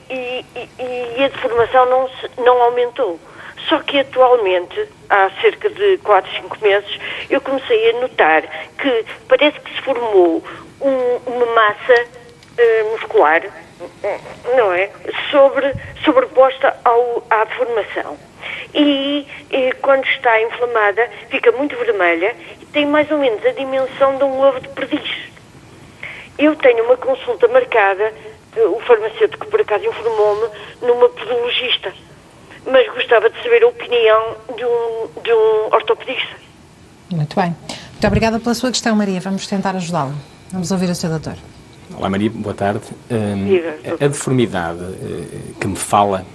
a deformação não aumentou. Só que atualmente, há cerca de 4, 5 meses, eu comecei a notar que parece que se formou uma massa muscular, não é? Sobreposta à deformação. E quando está inflamada, fica muito vermelha e tem mais ou menos a dimensão de um ovo de perdiz. Eu tenho uma consulta marcada, o farmacêutico por acaso informou-me, numa podologista, mas gostava de saber a opinião de um ortopedista. Muito bem. Muito obrigada pela sua questão, Maria. Vamos tentar ajudá-la. Vamos ouvir o seu doutor. Olá, Maria, boa tarde. A deformidade que me fala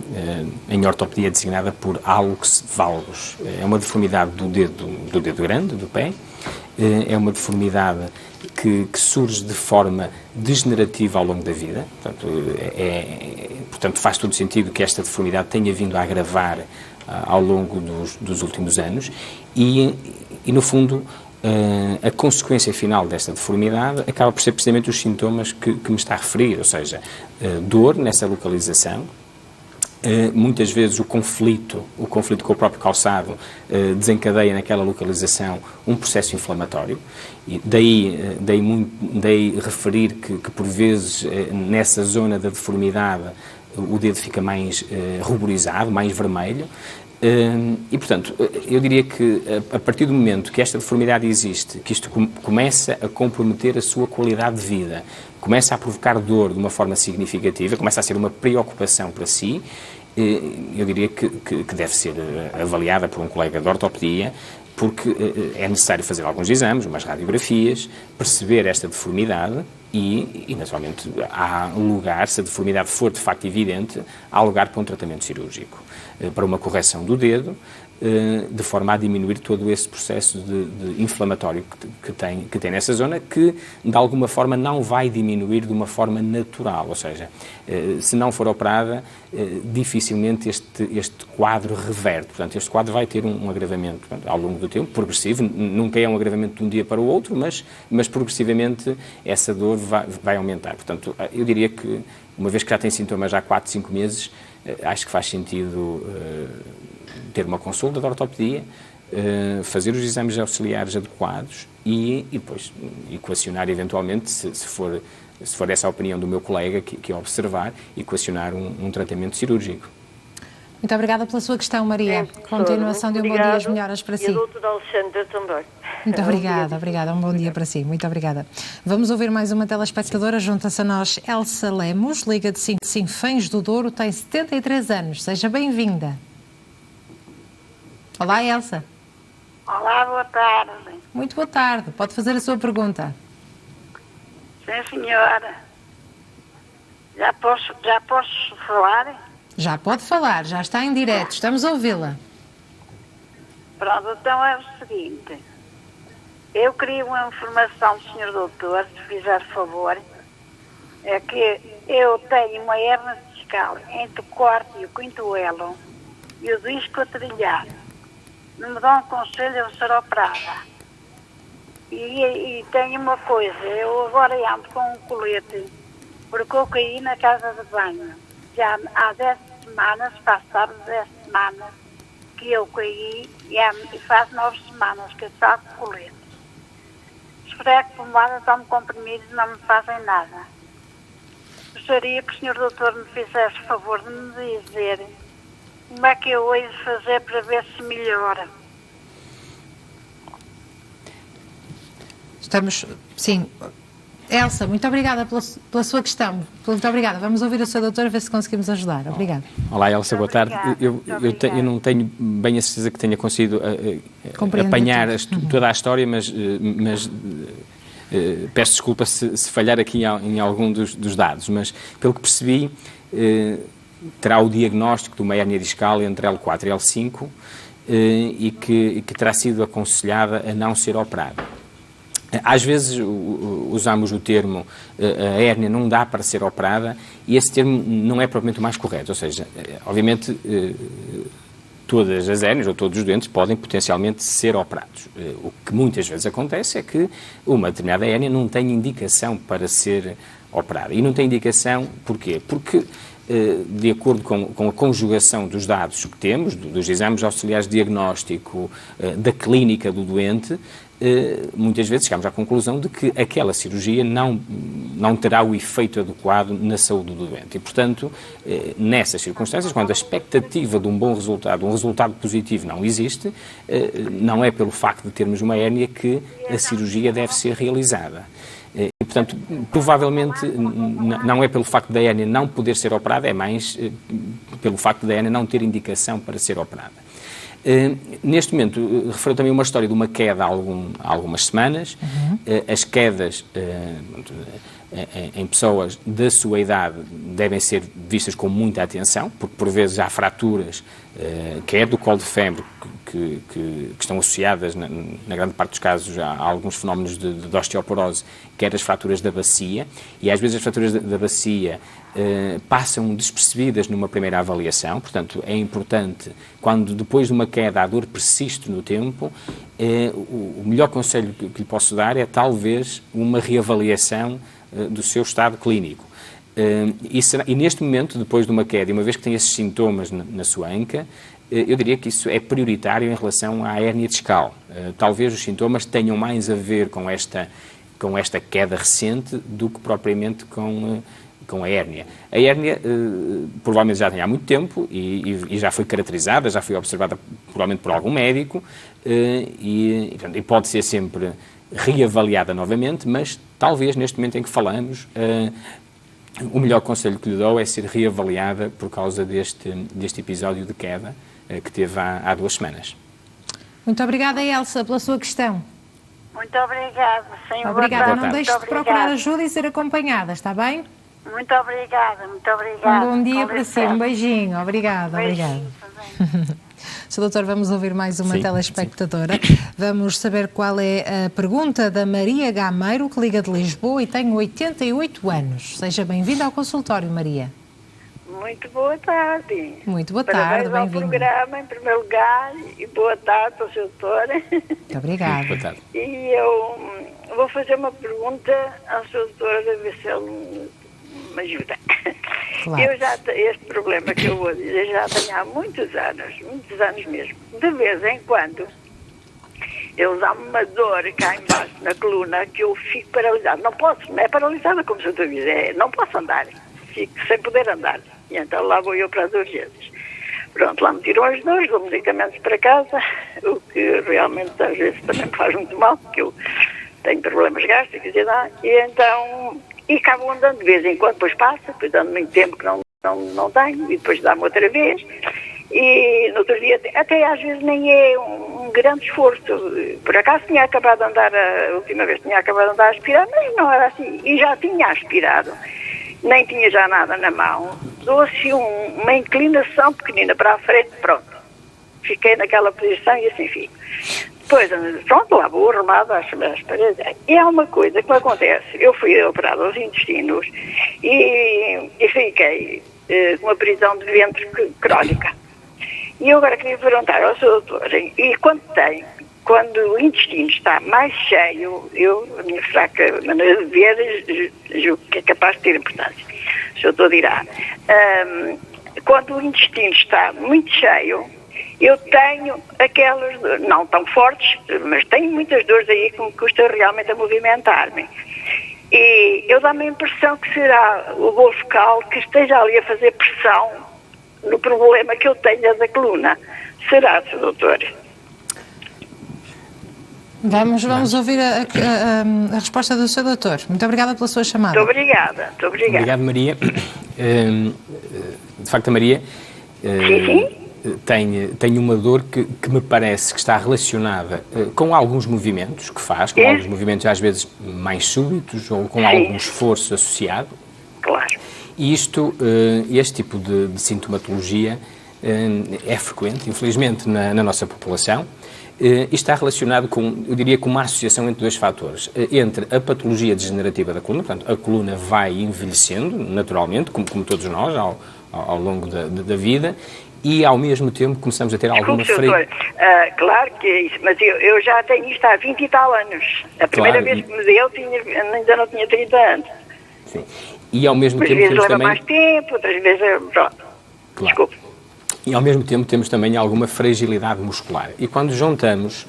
em ortopedia é designada por hallux valgus. É uma deformidade do dedo grande, do pé. É uma deformidade que surge de forma degenerativa ao longo da vida. Portanto, faz todo sentido que esta deformidade tenha vindo a agravar ao longo dos últimos anos e no fundo, a consequência final desta deformidade acaba por ser precisamente os sintomas que me está a referir, ou seja, dor nessa localização, muitas vezes o conflito com o próprio calçado desencadeia naquela localização um processo inflamatório, e daí referir que por vezes nessa zona da deformidade o dedo fica mais ruborizado, mais vermelho. E, portanto, eu diria que a partir do momento que esta deformidade existe, que isto começa a comprometer a sua qualidade de vida, começa a provocar dor de uma forma significativa, começa a ser uma preocupação para si, eu diria que deve ser avaliada por um colega de ortopedia, porque é necessário fazer alguns exames, umas radiografias, perceber esta deformidade e naturalmente, há lugar, se a deformidade for de facto evidente, há lugar para um tratamento cirúrgico, para uma correção do dedo, de forma a diminuir todo esse processo de inflamatório que tem nessa zona, que de alguma forma não vai diminuir de uma forma natural, ou seja, se não for operada, dificilmente este quadro reverte. Portanto, este quadro vai ter um agravamento, portanto, ao longo do tempo, progressivo, nunca é um agravamento de um dia para o outro, mas progressivamente essa dor vai aumentar. Portanto, eu diria que, uma vez que já tem sintomas já há 4, 5 meses, acho que faz sentido ter uma consulta de ortopedia, fazer os exames auxiliares adequados e depois equacionar eventualmente, se for essa a opinião do meu colega que é observar, equacionar um tratamento cirúrgico. Muito obrigada pela sua questão, Maria. Continuação de um bom dia e as melhoras para si. E a doutora Alexandra também. Muito obrigada. Um bom dia para si. Muito obrigada. Vamos ouvir mais uma telespectadora. Junta-se a nós Elsa Lemos, Liga de Sinfãs do Douro, tem 73 anos. Seja bem-vinda. Olá, Elsa. Olá, boa tarde. Muito boa tarde. Pode fazer a sua pergunta. Sim, senhora. Já posso falar? Já pode falar, já está em direto. Estamos a ouvi-la. Pronto, então é o seguinte. Eu queria uma informação do senhor doutor, se fizer favor. É que eu tenho uma hérnia discal entre o quarto e o quinto elo e o disco a trilhar. Não me dão um conselho de ser operada. E tenho uma coisa, eu agora ando com um colete, porque eu caí na casa de banho. Já há 10 semanas, passaram 10 semanas que eu caí e faz 9 semanas que eu saco colete. Esfrego pomada, tomo comprimidos e não me fazem nada. Gostaria que o senhor doutor me fizesse o favor de me dizer como é que eu hei de fazer para ver se melhora. Sim. Elsa, muito obrigada pela sua questão. Muito obrigada. Vamos ouvir o seu doutor a ver se conseguimos ajudar. Obrigada. Olá, Elsa, boa tarde. Eu não tenho bem a certeza que tenha conseguido apanhar toda a história, mas peço desculpa se falhar aqui em algum dos dados, mas pelo que percebi, terá o diagnóstico de uma hérnia discal entre L4 e L5 e que terá sido aconselhada a não ser operada. Às vezes usamos o termo a hérnia não dá para ser operada e esse termo não é propriamente o mais correto, ou seja, obviamente todas as hérnias ou todos os doentes podem potencialmente ser operados. O que muitas vezes acontece é que uma determinada hérnia não tem indicação para ser operada. E não tem indicação porquê? Porque de acordo com a conjugação dos dados que temos, dos exames auxiliares de diagnóstico, da clínica do doente, muitas vezes chegamos à conclusão de que aquela cirurgia não terá o efeito adequado na saúde do doente. E, portanto, nessas circunstâncias, quando a expectativa de um bom resultado, um resultado positivo não existe, não é pelo facto de termos uma hérnia que a cirurgia deve ser realizada. E, portanto, provavelmente não é pelo facto da hérnia não poder ser operada, é mais pelo facto da hérnia não ter indicação para ser operada. Neste momento, referiu também uma história de uma queda há algumas semanas. As quedas em pessoas da sua idade devem ser vistas com muita atenção, porque por vezes há fraturas, quer do colo de fémur, que estão associadas, na grande parte dos casos, a alguns fenómenos de osteoporose, quer as fraturas da bacia, e às vezes as fraturas da bacia passam despercebidas numa primeira avaliação. Portanto, é importante, quando depois de uma queda a dor persiste no tempo, o melhor conselho que lhe posso dar é talvez uma reavaliação do seu estado clínico. E neste momento, depois de uma queda, e uma vez que tem esses sintomas na sua anca, eu diria que isso é prioritário em relação à hérnia discal. Talvez os sintomas tenham mais a ver com esta queda recente do que propriamente com a hérnia. A hérnia provavelmente já tem há muito tempo e já foi caracterizada, já foi observada provavelmente por algum médico e pode ser sempre reavaliada novamente, mas talvez neste momento em que falamos o melhor conselho que lhe dou é ser reavaliada por causa deste episódio de queda que teve há 2 semanas. Muito obrigada, Elsa, pela sua questão. Muito obrigada, sim. Obrigada. Não Muito deixe de procurar ajuda e ser acompanhada, está bem? Muito obrigada, muito obrigada. Um bom dia para si, um beijinho. Obrigada, obrigada. Sr. Doutor, vamos ouvir mais uma telespectadora. Vamos saber qual é a pergunta da Maria Gameiro, que liga de Lisboa e tem 88 anos. Seja bem-vinda ao consultório, Maria. Muito boa tarde. Muito boa tarde, bem-vinda. Parabéns ao programa, em primeiro lugar, e boa tarde ao Sr. Doutor. Muito obrigada. Boa tarde. E eu vou fazer uma pergunta ao Sr. Doutor, a ver se ele me ajuda. Claro. Este problema que eu vou dizer já tenho há muitos anos mesmo. De vez em quando, eu dá uma dor cá embaixo na coluna que eu fico paralisada. Não é paralisada como se eu dizer, não posso andar. Fico sem poder andar. E então lá vou eu para as urgências. Pronto, lá me tiram as dores, dou medicamentos para casa, o que realmente às vezes também me faz muito mal, porque eu tenho problemas gástricos e então... E acabo andando de vez em quando, depois passa, depois dando muito tempo que não tenho, e depois dá-me outra vez. E no outro dia, até às vezes nem é um grande esforço. Por acaso tinha acabado de andar, a última vez tinha acabado de andar a aspirar, mas não era assim. E já tinha aspirado, nem tinha já nada na mão. Dou assim uma inclinação pequenina para a frente, pronto. Fiquei naquela posição e assim fico. Depois, pronto, lá vou arrumada às paredes. E há uma coisa que me acontece. Eu fui operada aos intestinos e fiquei com uma prisão de ventre crónica. E eu agora queria perguntar ao Sr. Doutor, e quando o intestino está mais cheio, a minha fraca maneira de ver, julgo que é capaz de ter importância. O Sr. Doutor dirá. Quando o intestino está muito cheio, eu tenho aquelas dores, não tão fortes, mas tenho muitas dores aí que me custa realmente a movimentar-me. E eu dá-me a impressão que será o bolo focal que esteja ali a fazer pressão no problema que eu tenho da coluna. Será, Sr. Doutor? Vamos ouvir a resposta do Sr. Doutor. Muito obrigada pela sua chamada. Muito obrigada. Obrigado, Maria. De facto, a Maria... Sim. Tem uma dor que me parece que está relacionada com alguns movimentos que faz, com alguns movimentos às vezes mais súbitos ou com algum esforço associado. Claro. E este tipo de sintomatologia é frequente, infelizmente, na nossa população. E está relacionado com, eu diria, com uma associação entre 2 fatores. Entre a patologia degenerativa da coluna, portanto, a coluna vai envelhecendo naturalmente, como todos nós, ao longo da vida, e ao mesmo tempo começamos a ter alguma Doutor, claro que é isso, mas eu já tenho isto há 20 e tal anos. A primeira vez que me deu ainda não tinha 30 anos. Sim. E ao mesmo tempo temos também... mais tempo, outras vezes... Pronto. Claro. Desculpe. E ao mesmo tempo temos também alguma fragilidade muscular. E quando juntamos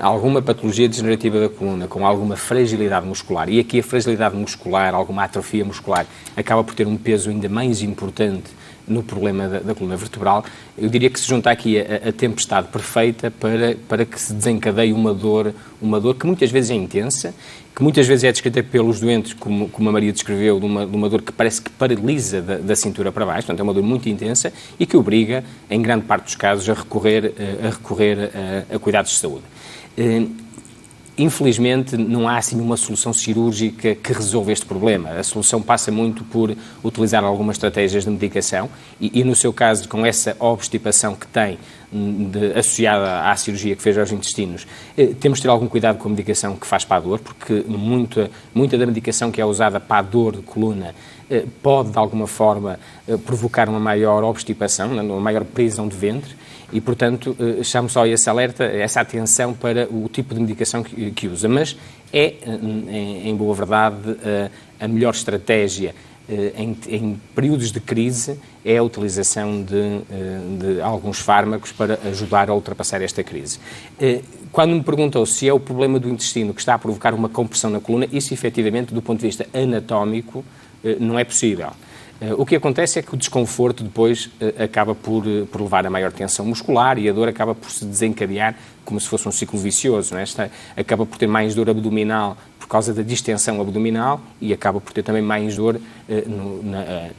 alguma patologia degenerativa da coluna com alguma fragilidade muscular, e aqui a fragilidade muscular, alguma atrofia muscular, acaba por ter um peso ainda mais importante no problema da coluna vertebral, eu diria que se junta aqui a tempestade perfeita para que se desencadeie uma dor que muitas vezes é intensa, que muitas vezes é descrita pelos doentes, como a Maria descreveu, de uma dor que parece que paralisa da cintura para baixo, portanto é uma dor muito intensa e que obriga, em grande parte dos casos, a recorrer a cuidados de saúde. Infelizmente, não há assim uma solução cirúrgica que resolva este problema. A solução passa muito por utilizar algumas estratégias de medicação e no seu caso, com essa obstipação que tem associada à cirurgia que fez aos intestinos, temos de ter algum cuidado com a medicação que faz para a dor, porque muita da medicação que é usada para a dor de coluna pode, de alguma forma, provocar uma maior obstipação, uma maior prisão de ventre, e, portanto, chamo só esse alerta, essa atenção para o tipo de medicação que usa. Mas é, em boa verdade, a melhor estratégia em períodos de crise é a utilização de alguns fármacos para ajudar a ultrapassar esta crise. Quando me perguntou se é o problema do intestino que está a provocar uma compressão na coluna, isso, efetivamente, do ponto de vista anatómico, não é possível. O que acontece é que o desconforto depois acaba por levar a maior tensão muscular e a dor acaba por se desencadear como se fosse um ciclo vicioso. Não é? Acaba por ter mais dor abdominal por causa da distensão abdominal e acaba por ter também mais dor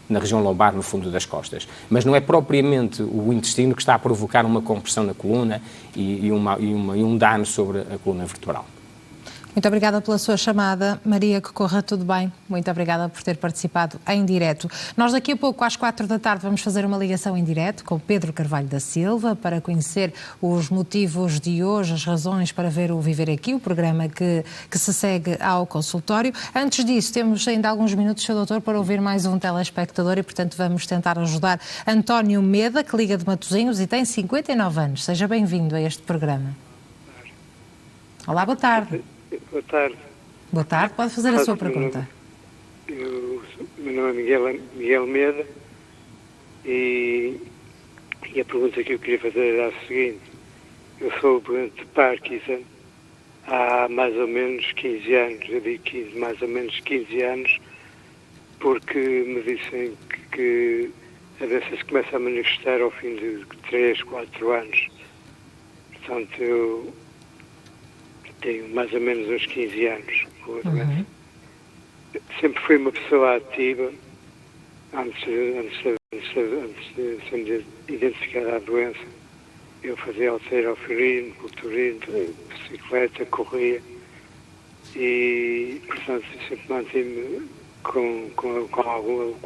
na região lombar, no fundo das costas. Mas não é propriamente o intestino que está a provocar uma compressão na coluna e um dano sobre a coluna vertebral. Muito obrigada pela sua chamada. Maria, que corra tudo bem. Muito obrigada por ter participado em direto. Nós daqui a pouco, às 4 da tarde, vamos fazer uma ligação em direto com Pedro Carvalho da Silva para conhecer os motivos de hoje, as razões para ver o Viver Aqui, o programa que se segue ao consultório. Antes disso, temos ainda alguns minutos, Sr. Doutor, para ouvir mais um telespectador e, portanto, vamos tentar ajudar António Meda, que liga de Matosinhos e tem 59 anos. Seja bem-vindo a este programa. Olá, boa tarde. Boa tarde. Boa tarde, pode fazer a sua pergunta. Meu nome é Miguel Meda e a pergunta que eu queria fazer era a seguinte. Eu sou doente de Parkinson há mais ou menos 15 anos, eu digo 15, mais ou menos 15 anos, porque me dizem que a doença se começa a manifestar ao fim de 3, 4 anos. Portanto, eu tenho mais ou menos uns 15 anos com a doença. Sempre fui uma pessoa ativa antes de ser identificada a doença. Eu fazia halterofilismo, culturismo, bicicleta, corria e, portanto, sempre mantive-me com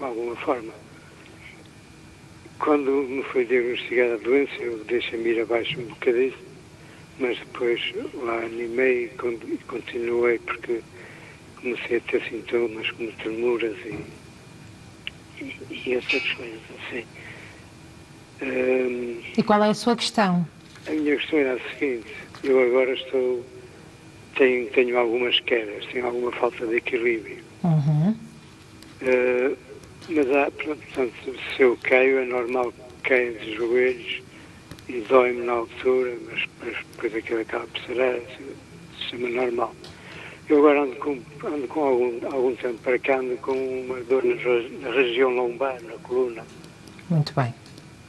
alguma forma. Quando me foi diagnosticada a doença, eu deixei-me ir abaixo um bocadinho, mas depois lá animei e continuei porque comecei a ter sintomas como tremuras e essas coisas assim. E qual é a sua questão? A minha questão era a seguinte: eu agora tenho algumas quedas, tenho alguma falta de equilíbrio. Mas portanto, se eu caio, é normal que caia dos joelhos e dói-me na altura, mas depois aquilo acaba por ser sistema normal. Eu agora ando com algum tempo para cá, ando com uma dor na região lombar, na coluna. Muito bem.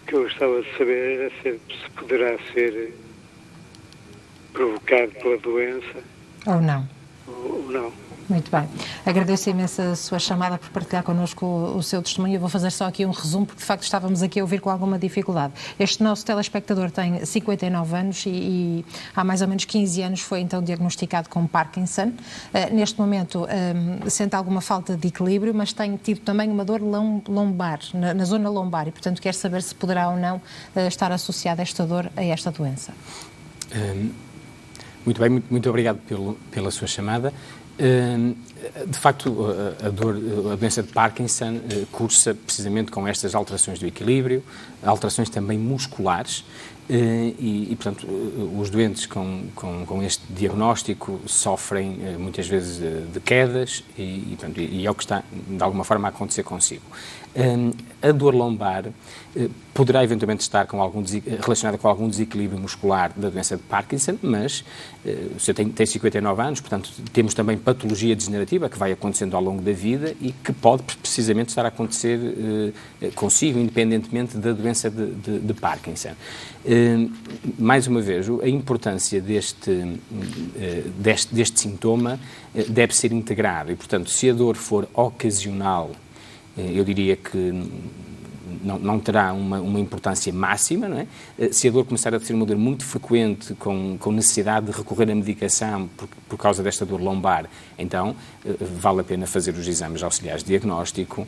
O que eu gostava de saber era se poderá ser provocado pela doença. Ou não. Ou não. Muito bem. Agradeço imenso a sua chamada por partilhar connosco o seu testemunho. Eu vou fazer só aqui um resumo, porque de facto estávamos aqui a ouvir com alguma dificuldade. Este nosso telespectador tem 59 anos e há mais ou menos 15 anos foi então diagnosticado com Parkinson. Neste momento sente alguma falta de equilíbrio, mas tem tido também uma dor lombar, na zona lombar, e portanto quer saber se poderá ou não estar associada esta dor a esta doença. Muito bem, muito obrigado pela sua chamada. De facto, a doença de Parkinson cursa precisamente com estas alterações do equilíbrio, alterações também musculares, e portanto, os doentes com este diagnóstico sofrem muitas vezes de quedas e é o que está, de alguma forma, a acontecer consigo. A dor lombar poderá eventualmente estar relacionada com algum desequilíbrio muscular da doença de Parkinson, mas o senhor tem 59 anos, portanto, temos também patologia degenerativa que vai acontecendo ao longo da vida e que pode precisamente estar a acontecer consigo, independentemente da doença de Parkinson. Mais uma vez, a importância deste sintoma deve ser integrado e, portanto, se a dor for ocasional, eu diria que não terá uma importância máxima, não é? Se a dor começar a ser uma dor muito frequente, com necessidade de recorrer à medicação por causa desta dor lombar, então vale a pena fazer os exames auxiliares de diagnóstico,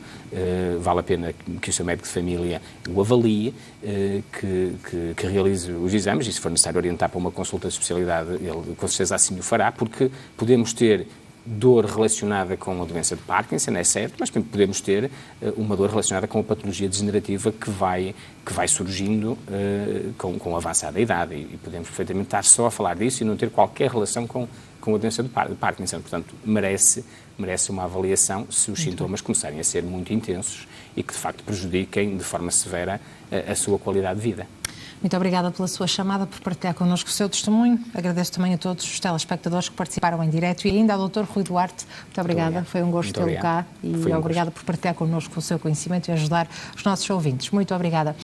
vale a pena que o seu médico de família o avalie, que realize os exames e, se for necessário orientar para uma consulta de especialidade, ele com certeza assim o fará, porque podemos ter dor relacionada com a doença de Parkinson, é certo, mas também podemos ter uma dor relacionada com a patologia degenerativa que vai surgindo com a avançada idade e podemos perfeitamente estar só a falar disso e não ter qualquer relação com a doença de Parkinson. Portanto, merece uma avaliação se os sintomas começarem a ser muito intensos e que, de facto, prejudiquem de forma severa a sua qualidade de vida. Muito obrigada pela sua chamada, por partilhar connosco o seu testemunho. Agradeço também a todos os telespectadores que participaram em direto e ainda ao Dr. Rui Duarte. Muito obrigada. Foi um gosto tê-lo cá e obrigada por partilhar connosco o seu conhecimento e ajudar os nossos ouvintes. Muito obrigada.